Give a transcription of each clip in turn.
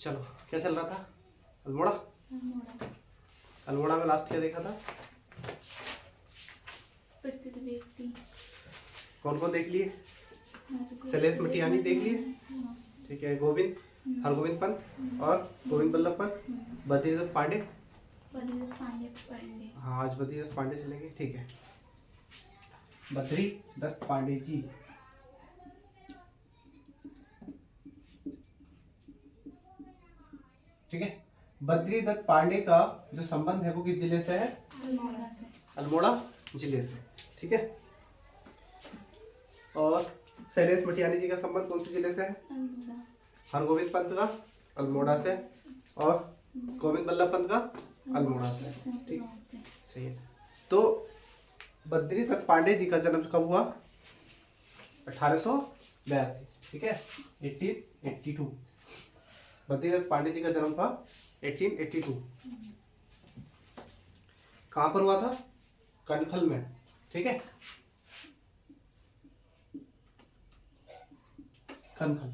चलो, क्या चल रहा था? अल्मोड़ा। अल्मोड़ा में लास्ट क्या देखा था? प्रसिद्ध व्यक्ति कौन कौन देख लिए? शैलेश मटियानी देख लिए, ठीक है। गोविंद हरगोविंद पंत और गोविंद बल्लभ पंत, बद्रीदत्त पांडे। बद्रीदत्त पांडे पढ़ेंगे। हाँ, आज बद्रीदत्त पांडे चलेंगे, ठीक है। बद्रीदत्त पांडे जी, ठीक है। बद्रीदत्त पांडे का जो संबंध है वो किस जिले से है? अल्मोड़ा से। अल्मोड़ा जिले से, ठीक है। और शैलेश मटियानी जी का संबंध कौन से जिले से है? अल्मोड़ा। हरगोविंद पंत का अल्मोड़ा से और गोविंद बल्लभ पंत का अल्मोड़ा से, ठीक है, सही है। तो बद्रीदत्त पांडे जी का जन्म कब हुआ? 1882, ठीक है, 1882। बद्रीदत्त पांडे जी का जन्म था 1882। कहां पर हुआ था? कनखल में, ठीक है, कनखल।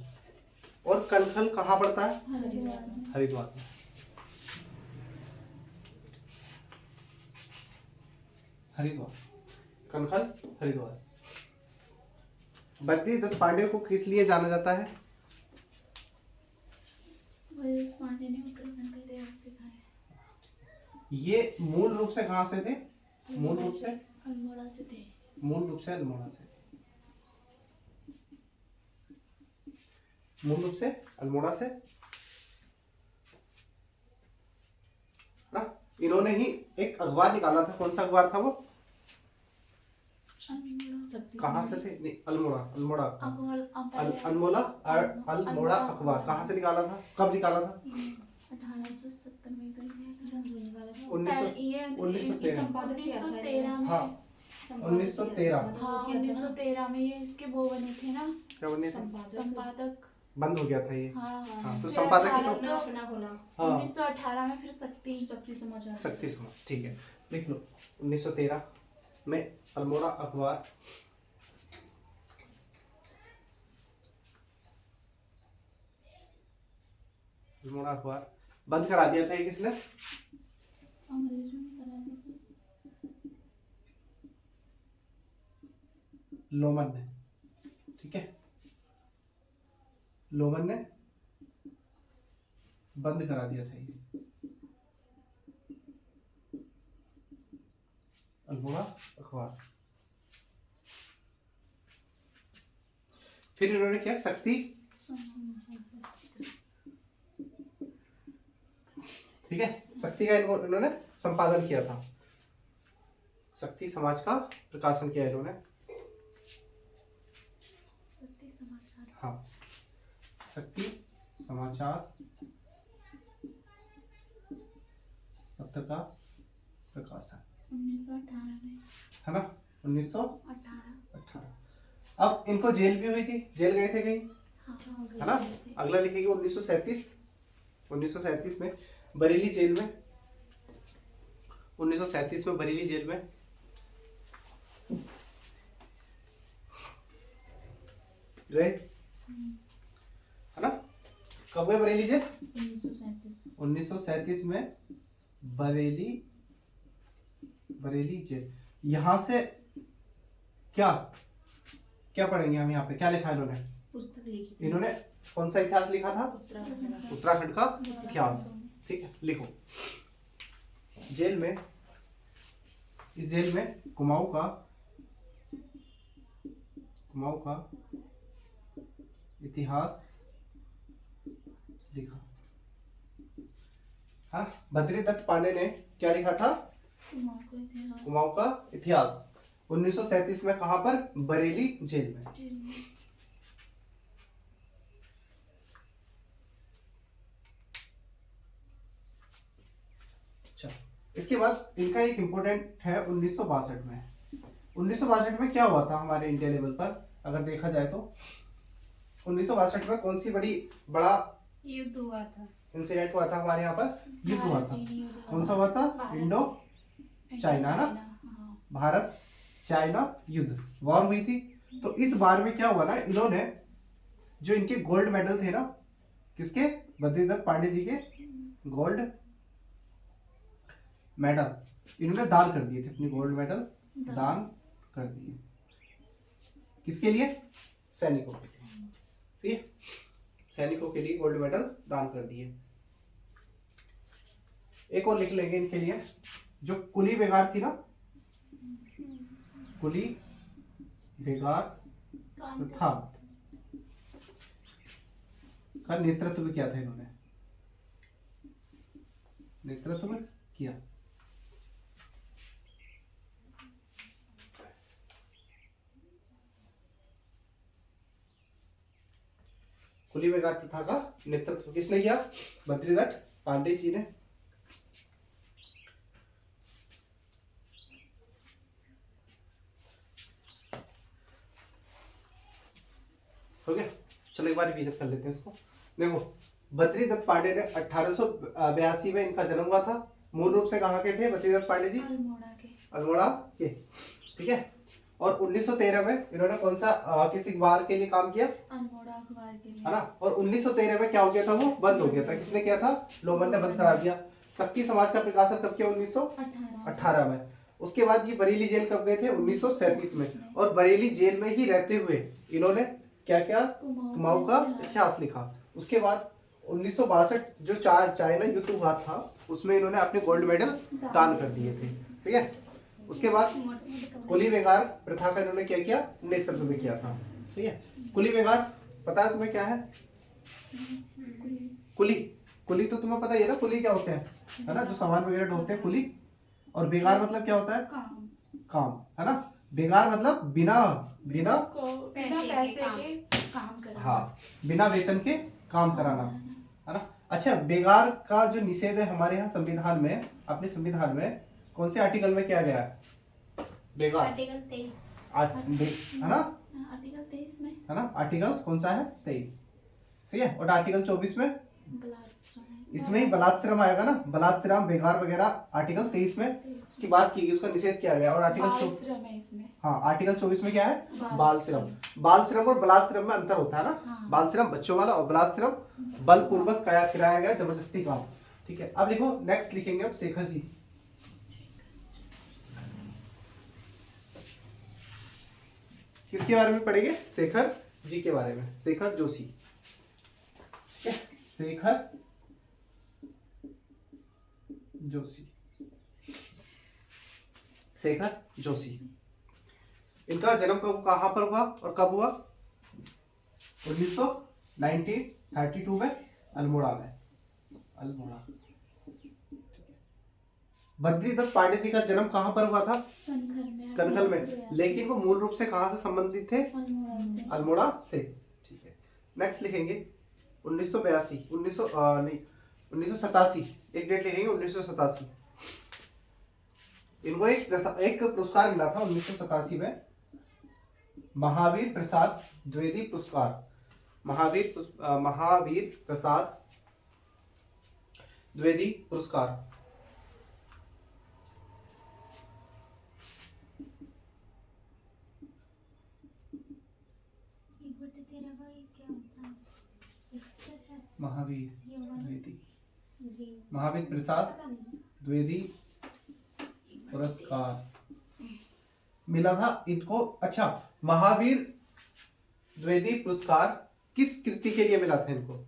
और कनखल कहां पड़ता है? हरिद्वार में। हरिद्वार में। हरिद्वार, कनखल, हरिद्वार। बद्रीदत्त पांडे को किस लिए जाना जाता है? बद्रीदत्त पांडे ने उत्तराखंड का इतिहास लिखा है। ये मूल रूप से कहां से थे? मूल रूप से अल्मोड़ा से थे। मूल रूप से अल्मोड़ा से, मूल रूप से अल्मोड़ा से ना। इन्होंने ही एक अखबार निकाला था, कौन सा अखबार था वो? कहाँ से थे? नहीं, अल्मोड़ा, अल्मोड़ा अल्मोड़ा अल्मोड़ा अखबार कहाँ से निकाला था? कब निकाला था? 1870 में निकाला था। 1913 में। हाँ, 1913। हाँ, 1913 में ये इसके वो बने थे ना, क्या बने थे? संपादक। बंद हो गया था ये। हाँ हाँ, तो फिर संपादक की 1800 अपना खोला। हाँ, 1918 में फिर शक्ति समाचार। शक्ति समाज, ठीक है, लिख लो। 1913 में अल्मोड़ा अखबार अल्मोड़ा अखबार बंद करा दिया था। ये किसने? अंग्रेजों ने करा दिया। लोमन ने, ठीक है, लोमन ने बंद करा दिया था ये अल्मोड़ा अखबार। फिर इन्होंने क्या? शक्ति, ठीक है, शक्ति का इन्होंने संपादन किया था। शक्ति समाज का प्रकाशन किया इन्होंने। शक्ति समाचार। हाँ, शक्ति समाचार पत्र का प्रकाशन 1918 में, है ना, 1918। 18। अब इनको जेल भी हुई थी, जेल गए थे कहीं, हाँ, है ना। अगला लिखेंगे 1937 में बरेली जेल में, 1937 में बरेली जेल में गए, है ना। कब गए बरेली जेल? 1937 में बरेली जेल। यहां से क्या क्या पढ़ेंगे हम? यहाँ पे क्या लिखा है इन्होंने? पुस्तक लिखी। इन्होंने कौन सा इतिहास लिखा था? उत्तराखंड का इतिहास, ठीक है, लिखो। जेल में, इस जेल में कुमाऊं का इतिहास लिखा। हाँ, बद्रीदत्त पांडे ने क्या लिखा था? कुमाऊं का इतिहास। 1937 में कहां पर? बरेली जेल में। अच्छा, इसके बाद इनका एक इंपॉर्टेंट है 1962 में। 1962 में क्या हुआ था हमारे इंडिया लेवल पर अगर देखा जाए तो? 1962 में कौन सी बड़ा युद्ध हुआ था, इंसिडेंट हुआ था हमारे यहाँ पर? युद्ध हुआ था। कौन सा हुआ था? इंडो चाइना ना, भारत चाइना युद्ध, वॉर हुई थी। तो इस बार में क्या हुआ ना, इन्होंने जो इनके गोल्ड मेडल थे ना, किसके? बद्रीदत्त पांडे जी के गोल्ड मेडल इन्होंने दान कर दिए थे, अपनी गोल्ड मेडल दान कर दिए। किसके लिए? सैनिकों के लिए। ठीक है, सैनिकों के लिए गोल्ड मेडल दान कर दिए। एक और लिख लेंगे इनके लिए, जो कुली बेगार थी ना, कुली बेगार प्रथा का नेतृत्व किया था इन्होंने, नेतृत्व किया। कुली बेगार प्रथा का नेतृत्व किसने किया? बद्रीदत्त पांडे जी ने। हो गया, चलो एक बार रिवीजन कर लेते हैं इसको। देखो, बद्रीदत्त पांडे ने 1882 में इनका जन्म हुआ था। मूल रूप से कहाँ के थे बद्रीदत्त पांडे जी? अल्मोड़ा के। ठीक है, और 1913 में इन्होंने कौन सा किस अखबार के लिए काम किया? अल्मोड़ा अखबार के लिए, है ना। और 1913 में क्या हो गया था? वो बंद हो गया था। किसने किया था? लोमन ने बंद करा दिया। शक्ति समाज का प्रकाशन कब किया? 1918 में। उसके बाद ये बरेली जेल कब गए थे? 1937 में। और बरेली जेल में ही रहते हुए इन्होंने क्या क्या? कुमाऊं का इतिहास लिखा। उसके बाद 1962 जो चाइना युद्ध हुआ था उसमें इन्होंने अपने गोल्ड मेडल दान कर दिए थे। ठीक है, उसके बाद कुली बेगार प्रथा का इन्होंने क्या किया? नेतृत्व में किया था। ठीक है, कुली बेगार पता है तुम्हें क्या है? कुली, कुली तो तुम्हें पता ही है ना, कुली क्या होते हैं, है ना, जो सामान वगैरह ढोते हैं कुली। और बेगार मतलब क्या होता है? काम, है ना। बेगार मतलब बिना बिना पैसे के काम करना। हाँ, बिना वेतन के काम कराना, है ना। अच्छा, बेगार का जो निषेध है हमारे यहाँ संविधान में, अपने संविधान में कौन से आर्टिकल में किया गया है? बेगार आर्टिकल 23 है ना, आर्टिकल 23 में, है ना। आर्टिकल कौन सा है? 23। ठीक है, और आर्टिकल 24 में बलात्श्रम है। इसमें ही बलात्श्रम आएगा ना, बलात्श्रम बेगार वगैरह आर्टिकल 23 में उसकी बात की गई, उसका निषेध किया गया। और आर्टिकल बालश्रम है इसमें। हाँ, आर्टिकल 24 में क्या है? बाल बाल श्रम। बाल श्रम और बलात्श्रम में अंतर होता है ना। हाँ। बाल श्रम बच्चों वाला और बलात्श्रम बलपूर्वक कराया गया जबरदस्ती काम। ठीक है, अब देखो नेक्स्ट लिखेंगे अब शेखर जी। किसके बारे में पढ़ेंगे? शेखर जी के बारे में, शेखर जोशी। शेखर जोशी, शेखर जोशी। इनका जन्म कब कहाँ पर हुआ और कब हुआ? 1932 में अल्मोड़ा में, अल्मोड़ा। बद्रीदत्त पांडे जी का जन्म कहाँ पर हुआ था? कनखल में। लेकिन वो मूल रूप से कहाँ से संबंधित थे? अल्मोड़ा से। ठीक है, नेक्स्ट लिखेंगे 1982 1987, एक डेट लिखेंगे 1987। इनको एक पुरस्कार मिला था 1987 में, महावीर प्रसाद द्विवेदी पुरस्कार। महावीर प्रसाद द्विवेदी पुरस्कार। महावीर द्विवेदी, महावीर प्रसाद द्विवेदी पुरस्कार मिला था इनको। अच्छा, महावीर द्विवेदी पुरस्कार किस कृति के लिए मिला था इनको?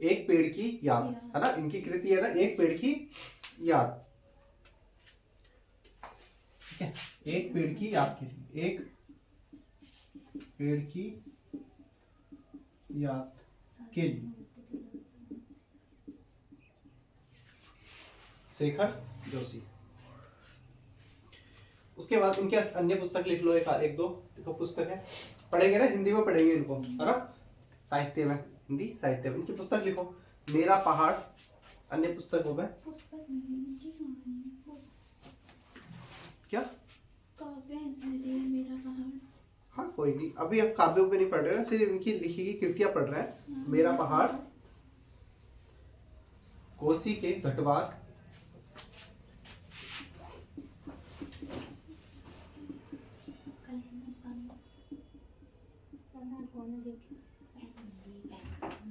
एक पेड़ की याद, है ना। इनकी कृति है ना एक पेड़ की याद। ठीक है, एक पेड़ की याद के लिए, एक पेड़ की याद के लिए शेखर जोशी। उसके बाद उनके अन्य पुस्तक लिख लो, एक दो देखो पुस्तक है, पढ़ेंगे ना, हिंदी में पढ़ेंगे इनको, है ना, साहित्य में, हिंदी साहित्य में इनकी पुस्तक लिखो। मेरा पहाड़, अन्य पुस्तक हो गए क्या? काव्य है मेरा पहाड़। हाँ कोई नहीं, अभी अब काव्यों पे नहीं पढ़ रहे हैं, सिर्फ इनकी लिखी गई कृतियां पढ़ रहे हैं। मेरा पहाड़, कोसी के घटवार,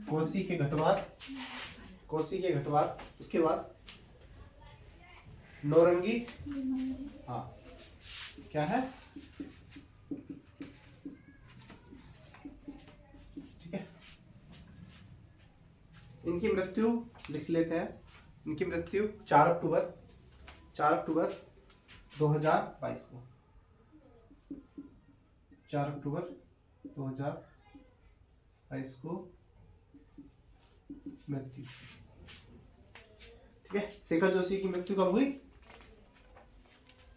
कोसी के घटवार, कोसी के घटवार, उसके बाद नौरंगी, बीमारी, हाँ क्या है, ठीक है। इनकी मृत्यु लिख लेते हैं। इनकी मृत्यु 4 अक्टूबर 2022 को, 4 अक्टूबर 2022 को मृत्यु, ठीक है। शेखर जोशी की मृत्यु कब हुई?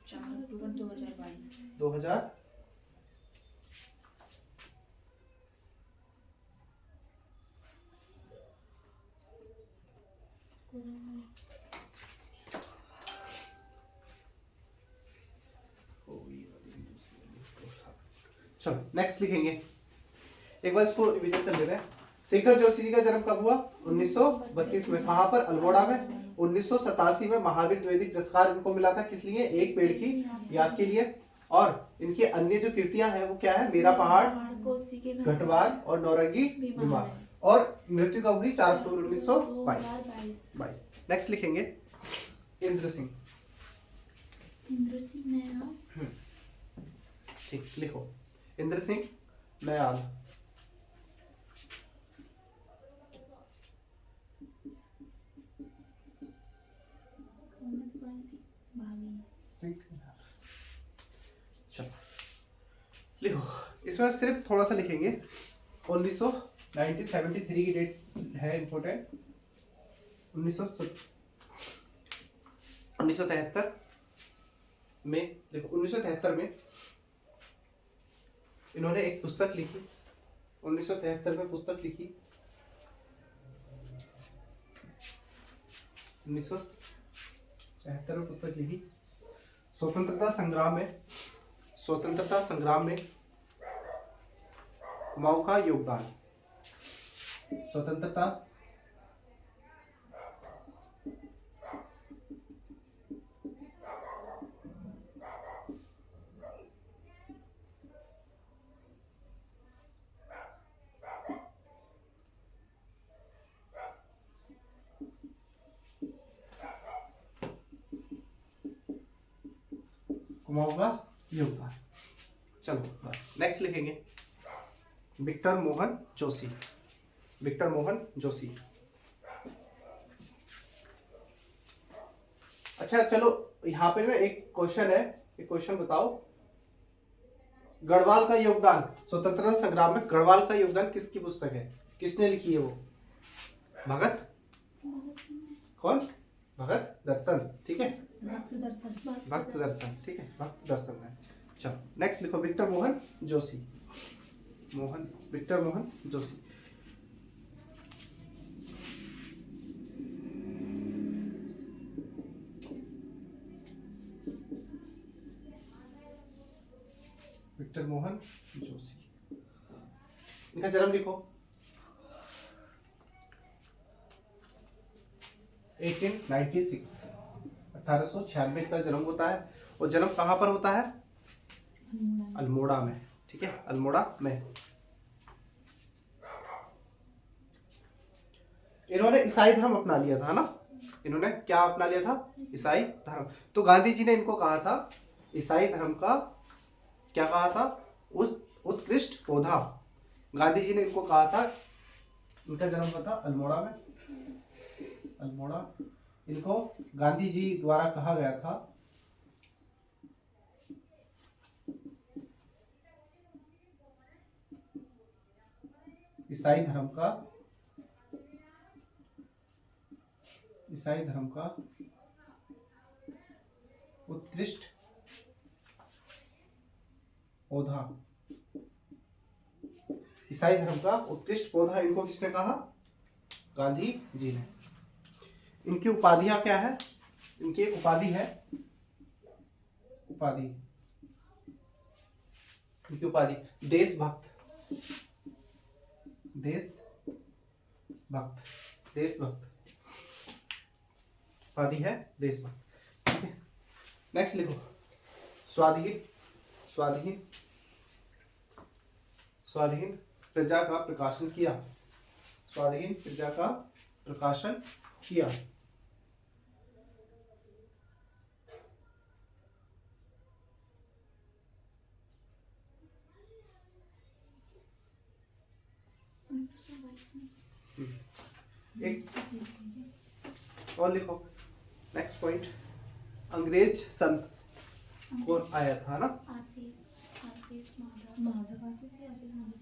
4 अक्टूबर 2022। 2000 चलो नेक्स्ट लिखेंगे। एक बार इसको रिविजन कर लेते हैं। शेखर जोशी जी का जन्म कब हुआ? 1932 में। कहाँ पर? अल्मोड़ा में। 1987 में महावीर द्विवेदी पुरस्कार इनको मिला था, किस लिए? एक पेड़ की याद के लिए। और इनके अन्य जो कृतियां हैं वो क्या है? मेरा पहाड़, कोसी के घटवार और नौरंगी बीमार। और मृत्यु कब हुई? 4 अक्टूबर 1922। नेक्स्ट लिखेंगे इंद्र सिंह। इंद्र सिंह नया, ठीक, लिखो इंद्र सिंह नयाल। चलो लिखो, इसमें सिर्फ थोड़ा सा लिखेंगे। 1973 की डेट है इम्पोर्टेंट। 1973 में, देखो 1973 में इन्होंने एक पुस्तक लिखी। 1973 में पुस्तक लिखी। 1973 में पुस्तक लिखी। स्वतंत्रता संग्राम में कुमाऊं का योगदान। स्वतंत्रता कुमाऊं का योगदान। चलो बस नेक्स्ट लिखेंगे विक्टर मोहन जोशी। विक्टर मोहन जोशी। अच्छा चलो, यहाँ पे ना एक क्वेश्चन है, एक क्वेश्चन बताओ। गढ़वाल का योगदान स्वतंत्रता संग्राम में, गढ़वाल का योगदान किसकी पुस्तक है? किसने लिखी है वो? भगत कौन? भगत दर्शन, ठीक है। भक्त दर्शन, ठीक है, भक्त दर्शन है। चलो नेक्स्ट लिखो Victor Mohan Joshi. Victor Mohan Joshi. Victor Mohan Joshi, इनका जन्म लिखो। 1896 का जन्म होता है। और जन्म कहाँ पर होता है? अल्मोड़ा में, ठीक है, अल्मोड़ा में। इन्होंने ईसाई धर्म अपना लिया था ना? इन्होंने क्या अपना लिया था? ईसाई धर्म। तो गांधी जी ने इनको कहा था ईसाई धर्म का, क्या कहा था? उत्कृष्ट पौधा। गांधी जी ने इनको कहा था। इनका जन्म हुआ था अल्मोड़ा में। अल्मोड़ा, इनको गांधी जी द्वारा कहा गया था ईसाई धर्म का उत्कृष्ट पौधा। ईसाई धर्म का उत्कृष्ट पौधा इनको किसने कहा? गांधी जी ने। इनकी उपाधियां क्या है? इनकी एक उपाधि है, इनकी उपाधि देशभक्त। उपाधि है देशभक्त, ठीक है। नेक्स्ट लिखो स्वाधीन प्रजा का प्रकाशन किया। स्वाधीन प्रजा का प्रकाशन किया। एक और लिखो नेक्स्ट पॉइंट, अंग्रेज संत कौन आया था ना? आशीष माधव आशीष या आशीष माधव?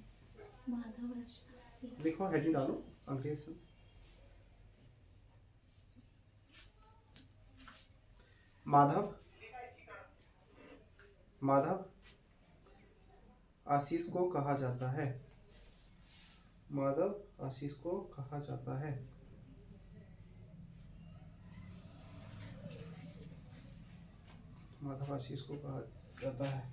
माधव आशीष। लिखो हेडिंग डालो अंग्रेज संत। माधव आशीष को कहा जाता है। माधव आशीष को कहा जाता है। माधव आशीष को कहा जाता है।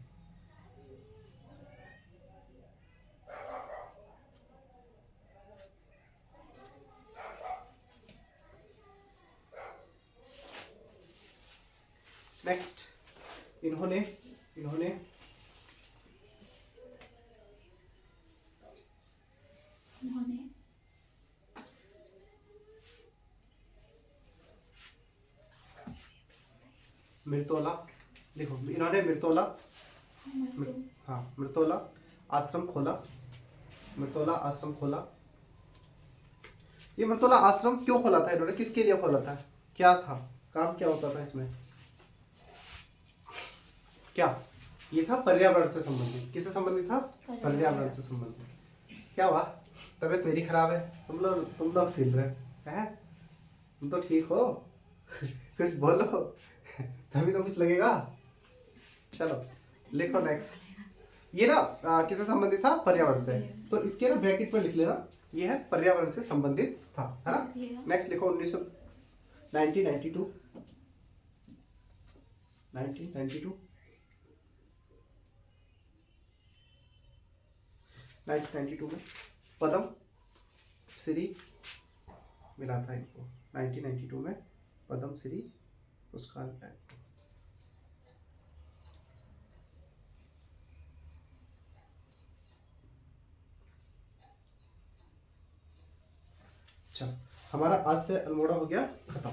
नेक्स्ट, इन्होंने मृतोला, देखो इन्होंने मृतोला आश्रम खोला। मृतोला आश्रम खोला। ये मृतोला आश्रम क्यों खोला था इन्होंने, किसके लिए खोला था, क्या था, काम क्या होता था इसमें? क्या ये था? पर्यावरण से संबंधित। किससे संबंधित था? पर्यावरण से संबंधित। क्या हुआ, तबीयत मेरी खराब है, तुम लोग सिल रहे हैं? तुम तो ठीक हो? कुछ बोलो तभी तो कुछ लगेगा। चलो लिखो नेक्स्ट। ये ना किससे संबंधित था? पर्यावरण से। तो इसके ना ब्रैकेट में लिख लेना, ये है पर्यावरण से संबंधित था, है ना? नेक्स्ट लिखो 1992 में पद्म श्री मिला था इनको। 1992 में पद्म श्री पुरस्कार मिला। अच्छा, हमारा आज से अल्मोड़ा हो गया खत्म।